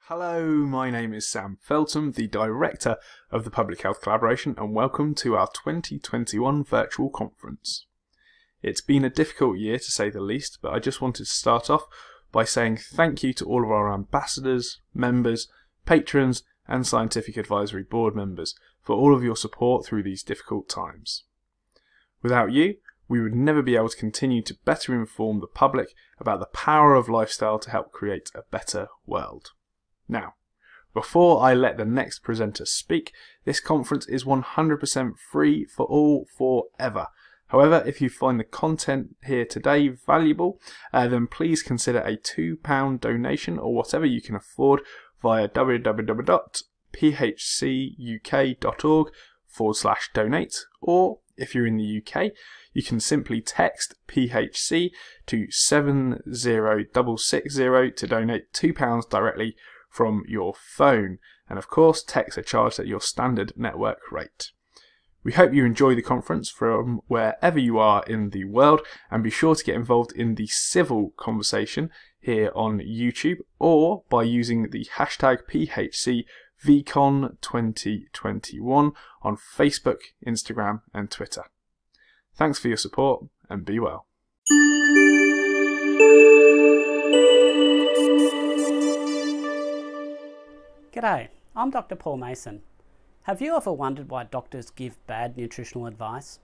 Hello, my name is Sam Feltham, the Director of the Public Health Collaboration, and welcome to our 2021 virtual conference. It's been a difficult year to say the least, but I just wanted to start off by saying thank you to all of our ambassadors, members, patrons and Scientific Advisory Board members for all of your support through these difficult times. Without you, we would never be able to continue to better inform the public about the power of lifestyle to help create a better world. Now, before I let the next presenter speak, this conference is 100% free for all forever. However, if you find the content here today valuable, then please consider a £2 donation or whatever you can afford via www.phcuk.org/donate, or if you're in the UK, you can simply text PHC to 70660 to donate £2 directly from your phone, and of course texts are charged at your standard network rate. We hope you enjoy the conference from wherever you are in the world, and be sure to get involved in the civil conversation here on YouTube or by using the hashtag PHCVCon2021 on Facebook, Instagram and Twitter. Thanks for your support and be well. G'day, I'm Dr. Paul Mason. Have you ever wondered why doctors give bad nutritional advice?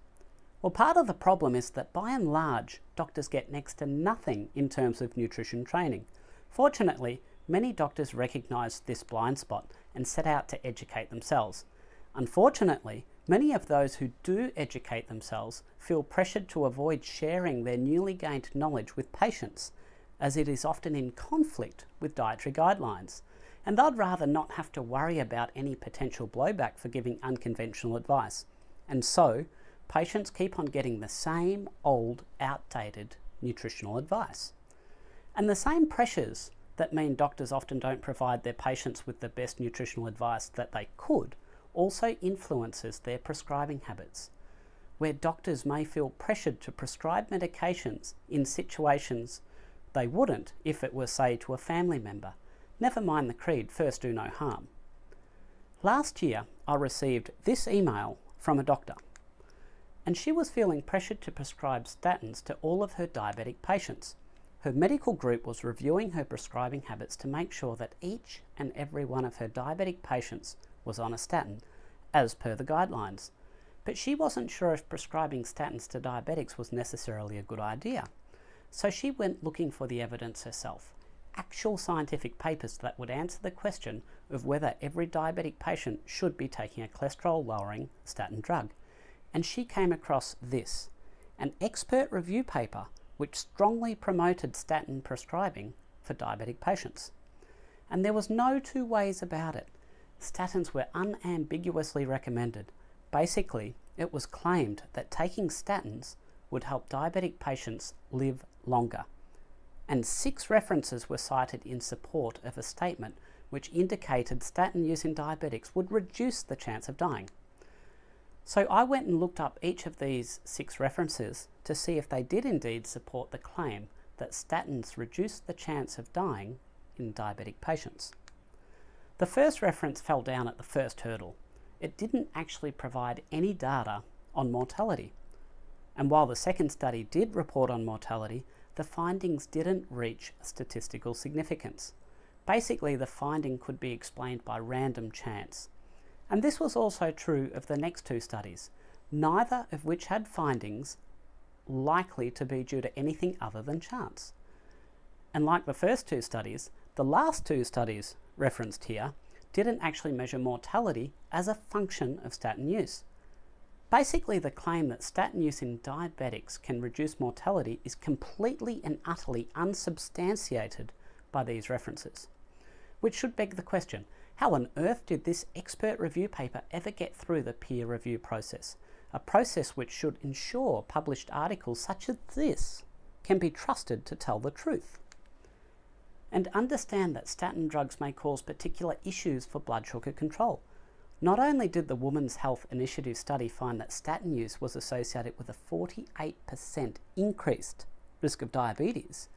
Well, part of the problem is that by and large, doctors get next to nothing in terms of nutrition training. Fortunately, many doctors recognise this blind spot and set out to educate themselves. Unfortunately, many of those who do educate themselves feel pressured to avoid sharing their newly gained knowledge with patients, as it is often in conflict with dietary guidelines. And they'd rather not have to worry about any potential blowback for giving unconventional advice. And so, patients keep on getting the same old, outdated nutritional advice. And the same pressures that mean doctors often don't provide their patients with the best nutritional advice that they could also influences their prescribing habits, where doctors may feel pressured to prescribe medications in situations they wouldn't if it were, say, to a family member. Never mind the creed, first do no harm. Last year, I received this email from a doctor, and she was feeling pressured to prescribe statins to all of her diabetic patients. Her medical group was reviewing her prescribing habits to make sure that each and every one of her diabetic patients was on a statin, as per the guidelines. But she wasn't sure if prescribing statins to diabetics was necessarily a good idea. So she went looking for the evidence herself. Actual scientific papers that would answer the question of whether every diabetic patient should be taking a cholesterol-lowering statin drug. And she came across this, an expert review paper which strongly promoted statin prescribing for diabetic patients. And there was no two ways about it. Statins were unambiguously recommended. Basically, it was claimed that taking statins would help diabetic patients live longer. And 6 references were cited in support of a statement which indicated statin use in diabetics would reduce the chance of dying. So I went and looked up each of these 6 references to see if they did indeed support the claim that statins reduce the chance of dying in diabetic patients. The first reference fell down at the first hurdle. It didn't actually provide any data on mortality. And while the second study did report on mortality, the findings didn't reach statistical significance. Basically, the finding could be explained by random chance. And this was also true of the next 2 studies, neither of which had findings likely to be due to anything other than chance. And like the first 2 studies, the last 2 studies referenced here didn't actually measure mortality as a function of statin use. Basically, the claim that statin use in diabetics can reduce mortality is completely and utterly unsubstantiated by these references. Which should beg the question, how on earth did this expert review paper ever get through the peer review process? A process which should ensure published articles such as this can be trusted to tell the truth. And understand that statin drugs may cause particular issues for blood sugar control. Not only did the Women's Health Initiative study find that statin use was associated with a 48% increased risk of diabetes,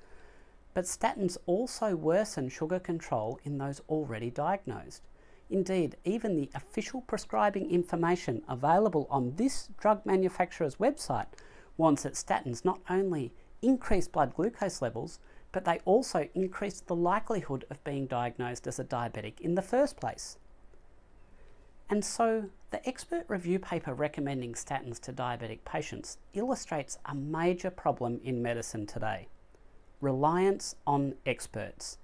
But statins also worsen sugar control in those already diagnosed. Indeed, even the official prescribing information available on this drug manufacturer's website warns that statins not only increase blood glucose levels, but they also increase the likelihood of being diagnosed as a diabetic in the first place. And so, the expert review paper recommending statins to diabetic patients illustrates a major problem in medicine today: reliance on experts.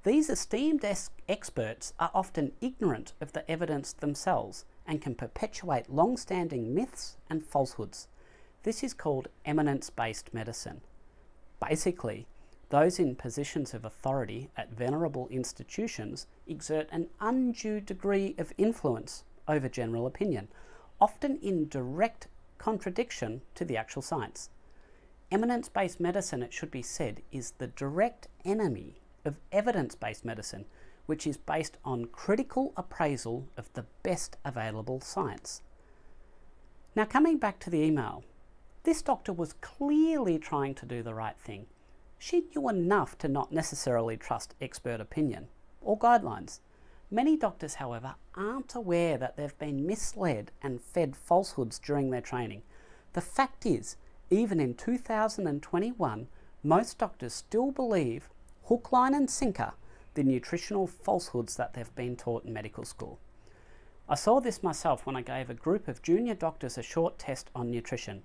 These esteemed experts are often ignorant of the evidence themselves and can perpetuate long-standing myths and falsehoods. This is called eminence-based medicine. Basically, those in positions of authority at venerable institutions exert an undue degree of influence over general opinion, often in direct contradiction to the actual science. Eminence-based medicine, it should be said, is the direct enemy of evidence-based medicine, which is based on critical appraisal of the best available science. Now, coming back to the email, this doctor was clearly trying to do the right thing. She knew enough to not necessarily trust expert opinion or guidelines. Many doctors, however, aren't aware that they've been misled and fed falsehoods during their training. The fact is, even in 2021, most doctors still believe, hook, line and sinker, the nutritional falsehoods that they've been taught in medical school. I saw this myself when I gave a group of junior doctors a short test on nutrition,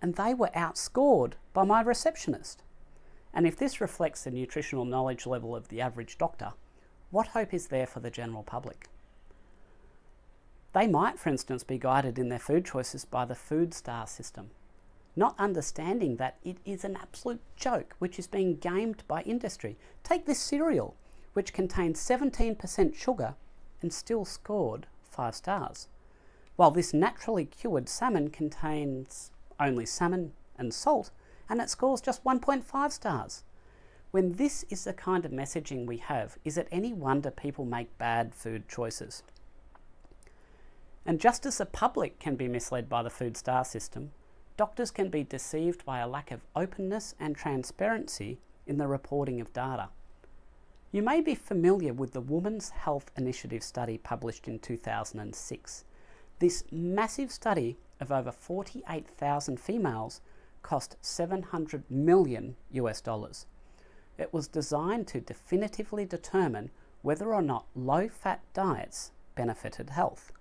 and they were outscored by my receptionist. And if this reflects the nutritional knowledge level of the average doctor, what hope is there for the general public? They might, for instance, be guided in their food choices by the food star system, not understanding that it is an absolute joke which is being gamed by industry. Take this cereal, which contains 17% sugar and still scored 5 stars, while this naturally cured salmon contains only salmon and salt, and it scores just 1.5 stars. When this is the kind of messaging we have, is it any wonder people make bad food choices? And just as the public can be misled by the food star system, doctors can be deceived by a lack of openness and transparency in the reporting of data. You may be familiar with the Women's Health Initiative study published in 2006. This massive study of over 48,000 females cost $700 million US. It was designed to definitively determine whether or not low-fat diets benefited health.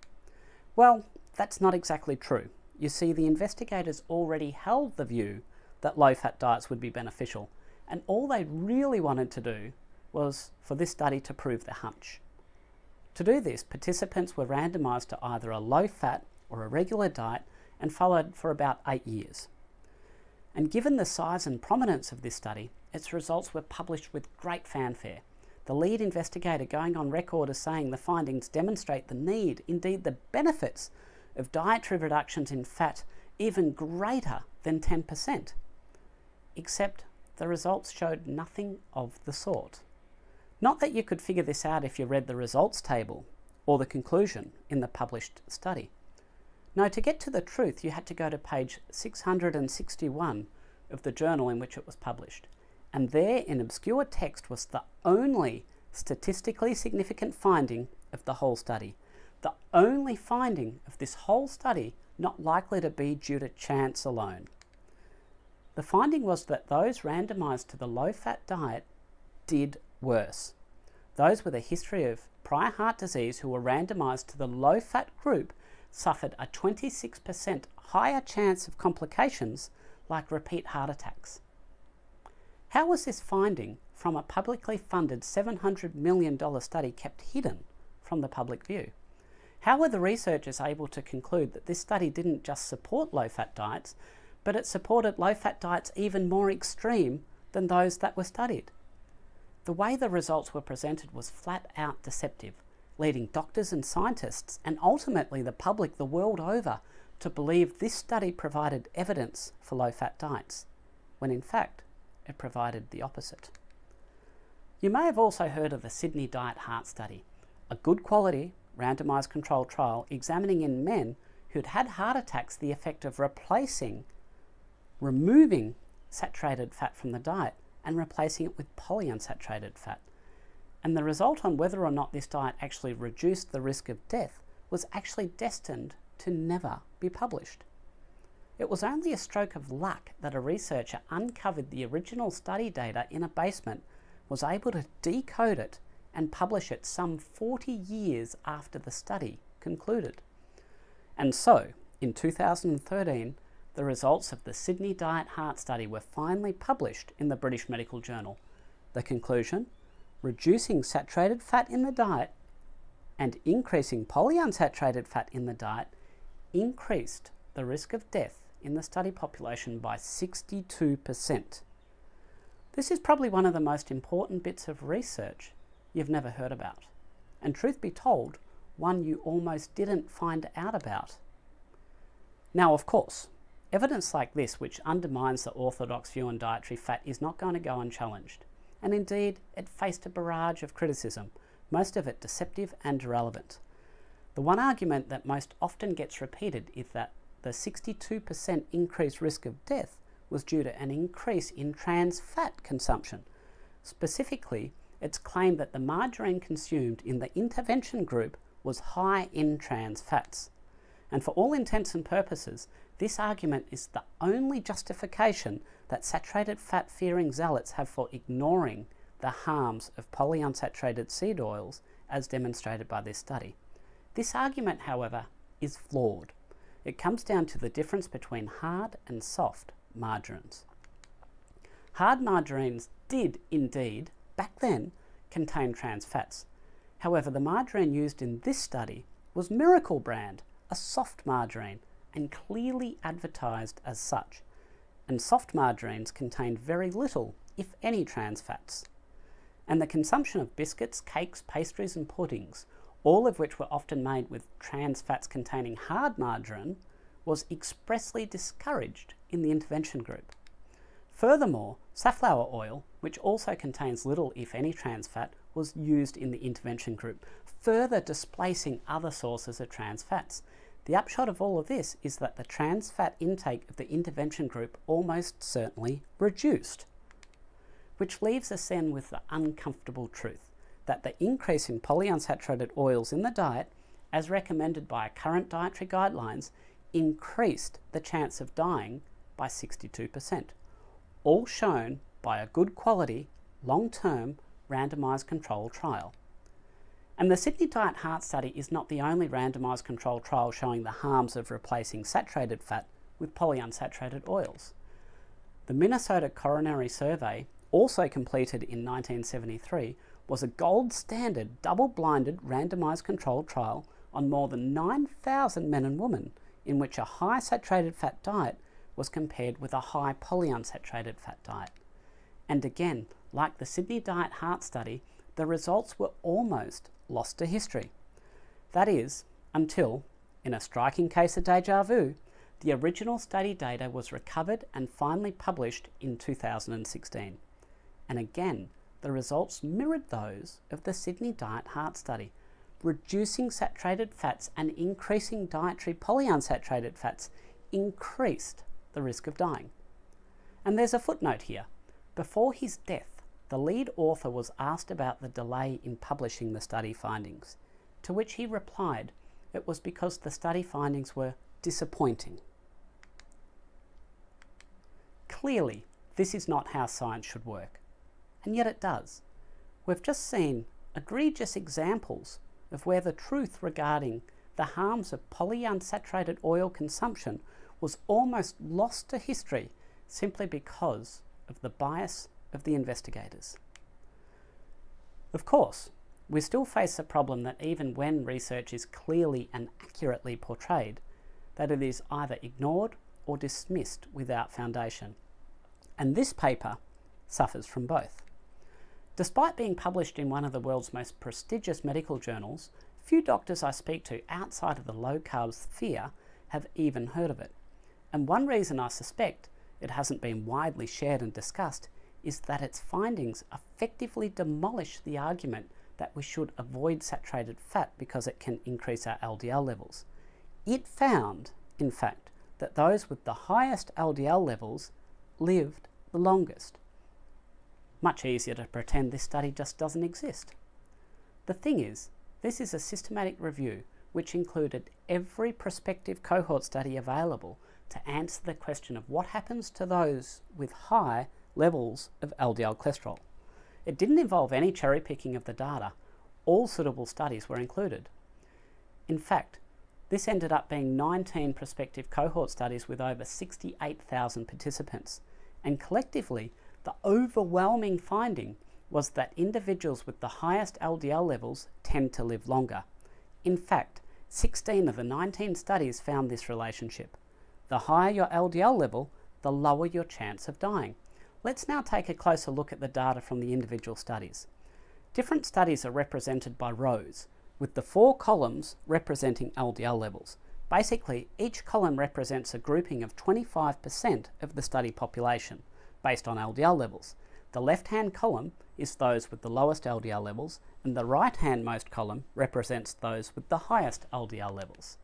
Well, that's not exactly true. You see, the investigators already held the view that low-fat diets would be beneficial, and all they really wanted to do was for this study to prove their hunch. To do this, participants were randomized to either a low-fat or a regular diet and followed for about 8 years. And given the size and prominence of this study, its results were published with great fanfare. The lead investigator going on record as saying the findings demonstrate the need, indeed the benefits, of dietary reductions in fat even greater than 10%. Except the results showed nothing of the sort. Not that you could figure this out if you read the results table or the conclusion in the published study. No, to get to the truth, you had to go to page 661 of the journal in which it was published. And there, in obscure text, was the only statistically significant finding of the whole study. The only finding of this whole study not likely to be due to chance alone. The finding was that those randomized to the low-fat diet did worse. Those with a history of prior heart disease who were randomized to the low-fat group suffered a 26% higher chance of complications like repeat heart attacks. How was this finding from a publicly funded $700 million study kept hidden from the public view? How were the researchers able to conclude that this study didn't just support low-fat diets, but it supported low-fat diets even more extreme than those that were studied? The way the results were presented was flat out deceptive, leading doctors and scientists, and ultimately the public the world over, to believe this study provided evidence for low-fat diets, when in fact it provided the opposite. You may have also heard of the Sydney Diet Heart Study, a good quality randomized controlled trial examining in men who'd had heart attacks the effect of removing saturated fat from the diet and replacing it with polyunsaturated fat. And the result on whether or not this diet actually reduced the risk of death was actually destined to never be published. It was only a stroke of luck that a researcher uncovered the original study data in a basement, was able to decode it and publish it some 40 years after the study concluded. And so, in 2013, the results of the Sydney Diet Heart Study were finally published in the British Medical Journal. The conclusion: reducing saturated fat in the diet and increasing polyunsaturated fat in the diet increased the risk of death in the study population by 62%. This is probably one of the most important bits of research you've never heard about, and truth be told, one you almost didn't find out about. Now, of course, evidence like this, which undermines the orthodox view on dietary fat, is not going to go unchallenged, and indeed it faced a barrage of criticism, most of it deceptive and irrelevant. The one argument that most often gets repeated is that the 62% increased risk of death was due to an increase in trans fat consumption. Specifically, it's claimed that the margarine consumed in the intervention group was high in trans fats. And for all intents and purposes, this argument is the only justification that saturated fat-fearing zealots have for ignoring the harms of polyunsaturated seed oils as demonstrated by this study. This argument, however, is flawed. It comes down to the difference between hard and soft margarines. Hard margarines did indeed, back then, contain trans fats. However, the margarine used in this study was Miracle brand, a soft margarine, and clearly advertised as such. And soft margarines contained very little, if any, trans fats. And the consumption of biscuits, cakes, pastries and puddings, all of which were often made with trans fats containing hard margarine, was expressly discouraged in the intervention group. Furthermore, safflower oil, which also contains little if any trans fat, was used in the intervention group, further displacing other sources of trans fats. The upshot of all of this is that the trans fat intake of the intervention group almost certainly reduced. Which leaves us then with the uncomfortable truth that the increase in polyunsaturated oils in the diet, as recommended by current dietary guidelines, increased the chance of dying by 62%, all shown by a good quality, long-term, randomised controlled trial. And the Sydney Diet Heart Study is not the only randomised controlled trial showing the harms of replacing saturated fat with polyunsaturated oils. The Minnesota Coronary Survey, also completed in 1973, was a gold standard double-blinded randomised controlled trial on more than 9,000 men and women in which a high saturated fat diet was compared with a high polyunsaturated fat diet. And again, like the Sydney Diet Heart Study, the results were almost lost to history. That is, until, in a striking case of deja vu, the original study data was recovered and finally published in 2016. And again, the results mirrored those of the Sydney Diet Heart Study. Reducing saturated fats and increasing dietary polyunsaturated fats increased the risk of dying. And there's a footnote here. Before his death, the lead author was asked about the delay in publishing the study findings, to which he replied it was because the study findings were disappointing. Clearly, this is not how science should work, and yet it does. We've just seen egregious examples of where the truth regarding the harms of polyunsaturated oil consumption was almost lost to history simply because of the bias of the investigators. Of course, we still face the problem that even when research is clearly and accurately portrayed, that it is either ignored or dismissed without foundation. And this paper suffers from both. Despite being published in one of the world's most prestigious medical journals, few doctors I speak to outside of the low-carb sphere have even heard of it. And one reason I suspect it hasn't been widely shared and discussed is that its findings effectively demolish the argument that we should avoid saturated fat because it can increase our LDL levels. It found, in fact, that those with the highest LDL levels lived the longest. Much easier to pretend this study just doesn't exist. The thing is, this is a systematic review which included every prospective cohort study available to answer the question of what happens to those with high levels of LDL cholesterol. It didn't involve any cherry picking of the data. All suitable studies were included. In fact, this ended up being 19 prospective cohort studies with over 68,000 participants, and collectively, the overwhelming finding was that individuals with the highest LDL levels tend to live longer. In fact, 16 of the 19 studies found this relationship. The higher your LDL level, the lower your chance of dying. Let's now take a closer look at the data from the individual studies. Different studies are represented by rows, with the 4 columns representing LDL levels. Basically, each column represents a grouping of 25% of the study population, based on LDL levels. The left-hand column is those with the lowest LDL levels, and the right-hand-most column represents those with the highest LDL levels.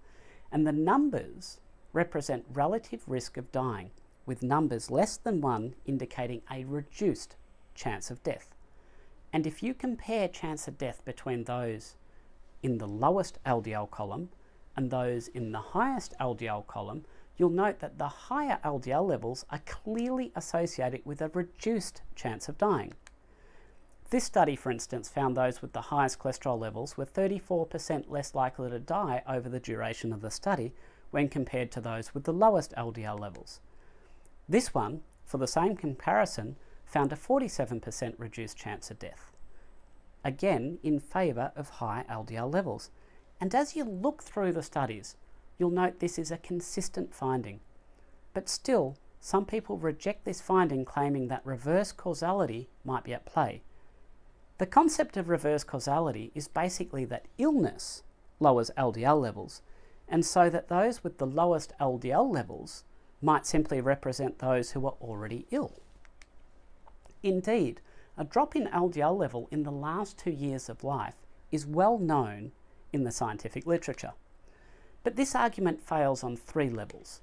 And the numbers represent relative risk of dying, with numbers less than 1 indicating a reduced chance of death. And if you compare chance of death between those in the lowest LDL column and those in the highest LDL column, you'll note that the higher LDL levels are clearly associated with a reduced chance of dying. This study, for instance, found those with the highest cholesterol levels were 34% less likely to die over the duration of the study when compared to those with the lowest LDL levels. This one, for the same comparison, found a 47% reduced chance of death, again in favour of high LDL levels. And as you look through the studies, you'll note this is a consistent finding. But still, some people reject this finding, claiming that reverse causality might be at play. The concept of reverse causality is basically that illness lowers LDL levels, and so that those with the lowest LDL levels might simply represent those who are already ill. Indeed, a drop in LDL level in the last 2 years of life is well known in the scientific literature. But this argument fails on 3 levels.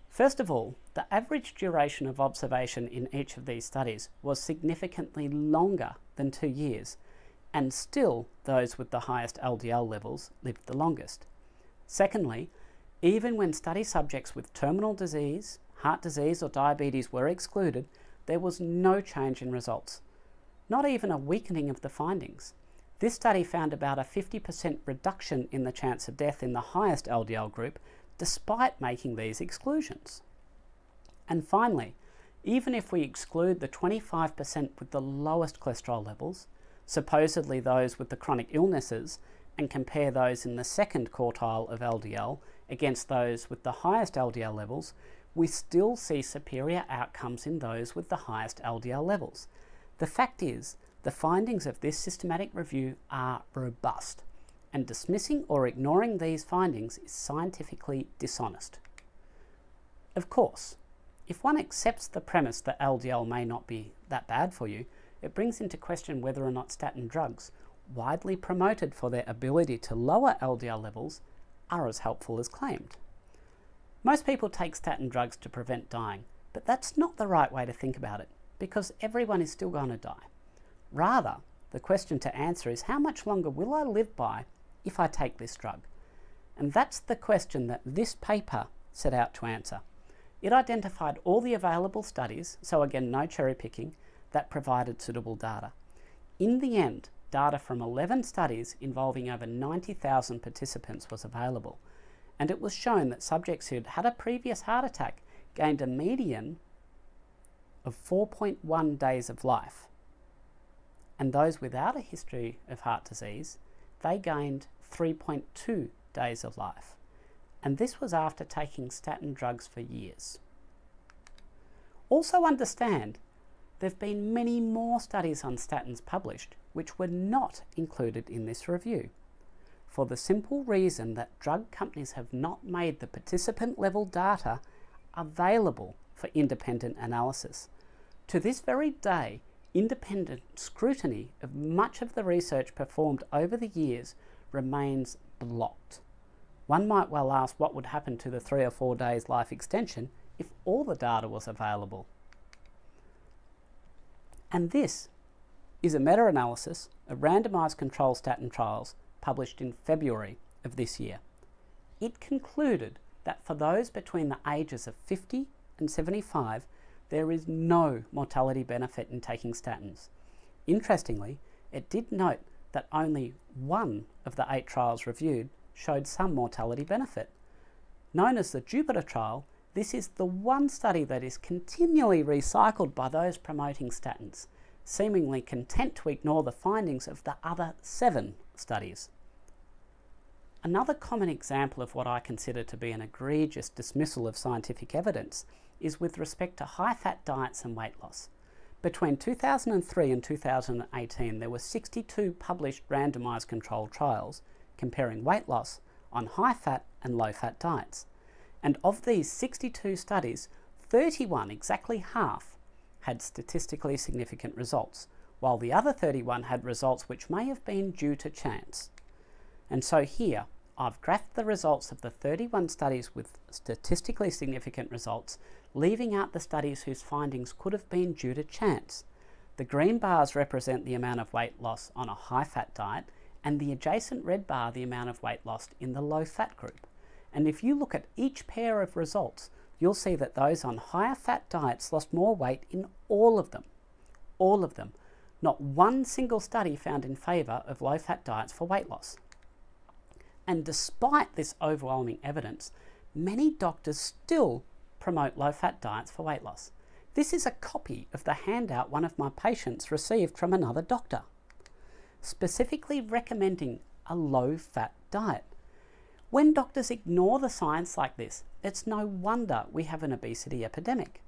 First of all, the average duration of observation in each of these studies was significantly longer than 2 years, and still those with the highest LDL levels lived the longest. Secondly, even when study subjects with terminal disease, heart disease or diabetes were excluded, there was no change in results, not even a weakening of the findings. This study found about a 50% reduction in the chance of death in the highest LDL group, despite making these exclusions. And finally, even if we exclude the 25% with the lowest cholesterol levels, supposedly those with the chronic illnesses, and compare those in the second quartile of LDL against those with the highest LDL levels, we still see superior outcomes in those with the highest LDL levels. The fact is, the findings of this systematic review are robust, and dismissing or ignoring these findings is scientifically dishonest. Of course, if one accepts the premise that LDL may not be that bad for you, it brings into question whether or not statin drugs, widely promoted for their ability to lower LDL levels, are as helpful as claimed. Most people take statin drugs to prevent dying, but that's not the right way to think about it, because everyone is still going to die. Rather, the question to answer is, how much longer will I live by if I take this drug? And that's the question that this paper set out to answer. It identified all the available studies, so again no cherry picking, that provided suitable data. In the end, data from 11 studies involving over 90,000 participants was available, and it was shown that subjects who had had a previous heart attack gained a median of 4.1 days of life, and those without a history of heart disease, they gained 3.2 days of life, and this was after taking statin drugs for years. Also understand, there have been many more studies on statins published which were not included in this review, for the simple reason that drug companies have not made the participant level data available for independent analysis. To this very day, independent scrutiny of much of the research performed over the years remains blocked. One might well ask what would happen to the 3 or 4 days life extension if all the data was available. And this is a meta-analysis of randomised controlled statin trials published in February of this year. It concluded that for those between the ages of 50 and 75, there is no mortality benefit in taking statins. Interestingly, it did note that only one of the 8 trials reviewed showed some mortality benefit. Known as the Jupiter trial, this is the one study that is continually recycled by those promoting statins, seemingly content to ignore the findings of the other 7 studies. Another common example of what I consider to be an egregious dismissal of scientific evidence is with respect to high-fat diets and weight loss. Between 2003 and 2018, there were 62 published randomised controlled trials comparing weight loss on high-fat and low-fat diets. And of these 62 studies, 31, exactly half, had statistically significant results, while the other 31 had results which may have been due to chance. And so here, I've graphed the results of the 31 studies with statistically significant results, leaving out the studies whose findings could have been due to chance. The green bars represent the amount of weight loss on a high-fat diet, and the adjacent red bar the amount of weight lost in the low-fat group. And if you look at each pair of results, you'll see that those on higher fat diets lost more weight in all of them. All of them. Not one single study found in favour of low-fat diets for weight loss. And despite this overwhelming evidence, many doctors still promote low-fat diets for weight loss. This is a copy of the handout one of my patients received from another doctor, specifically recommending a low-fat diet. When doctors ignore the science like this, it's no wonder we have an obesity epidemic.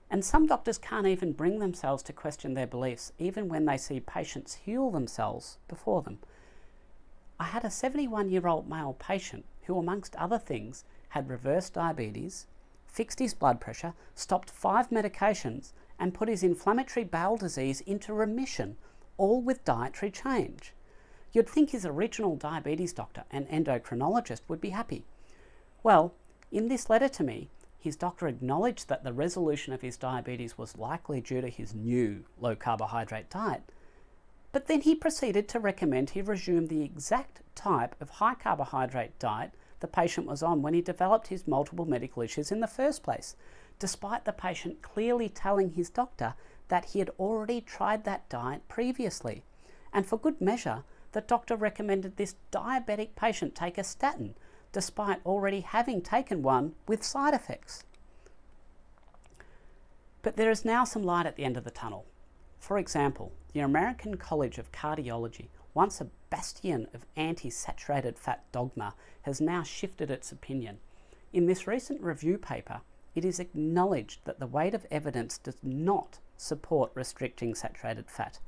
And some doctors can't even bring themselves to question their beliefs, even when they see patients heal themselves before them. I had a 71-year-old male patient who, amongst other things, had reversed diabetes, fixed his blood pressure, stopped 5 medications, and put his inflammatory bowel disease into remission, all with dietary change. You'd think his original diabetes doctor and endocrinologist would be happy. Well, in this letter to me, his doctor acknowledged that the resolution of his diabetes was likely due to his new low-carbohydrate diet, but then he proceeded to recommend he resume the exact type of high-carbohydrate diet the patient was on when he developed his multiple medical issues in the first place, despite the patient clearly telling his doctor that he had already tried that diet previously. And for good measure, the doctor recommended this diabetic patient take a statin, despite already having taken one with side effects. But there is now some light at the end of the tunnel. For example, the American College of Cardiology, once a bastion of anti-saturated fat dogma, has now shifted its opinion. In this recent review paper, it is acknowledged that the weight of evidence does not support restricting saturated fat.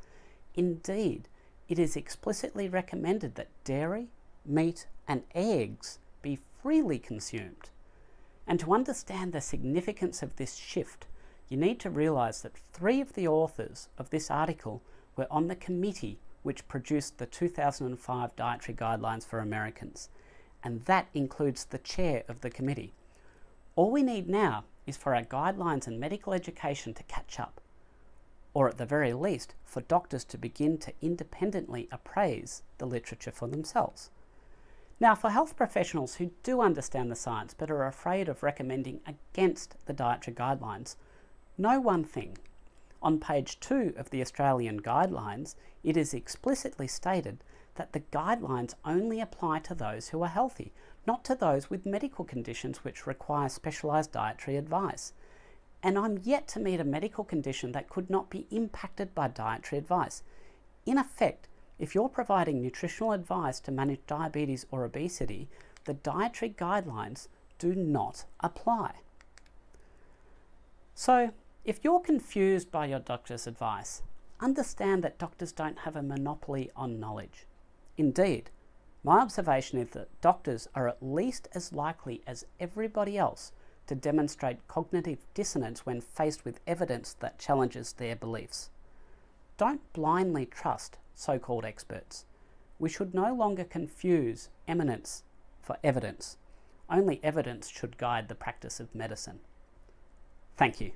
Indeed, it is explicitly recommended that dairy, meat, and eggs be freely consumed. And to understand the significance of this shift, you need to realise that 3 of the authors of this article were on the committee which produced the 2005 Dietary Guidelines for Americans, and that includes the chair of the committee. All we need now is for our guidelines and medical education to catch up, or at the very least, for doctors to begin to independently appraise the literature for themselves. Now, for health professionals who do understand the science but are afraid of recommending against the dietary guidelines, know one thing. On page 2 of the Australian Guidelines, it is explicitly stated that the guidelines only apply to those who are healthy, not to those with medical conditions which require specialised dietary advice. And I'm yet to meet a medical condition that could not be impacted by dietary advice. In effect, if you're providing nutritional advice to manage diabetes or obesity, the dietary guidelines do not apply. So, if you're confused by your doctor's advice, understand that doctors don't have a monopoly on knowledge. Indeed, my observation is that doctors are at least as likely as everybody else to demonstrate cognitive dissonance when faced with evidence that challenges their beliefs. Don't blindly trust so-called experts. We should no longer confuse eminence for evidence. Only evidence should guide the practice of medicine. Thank you.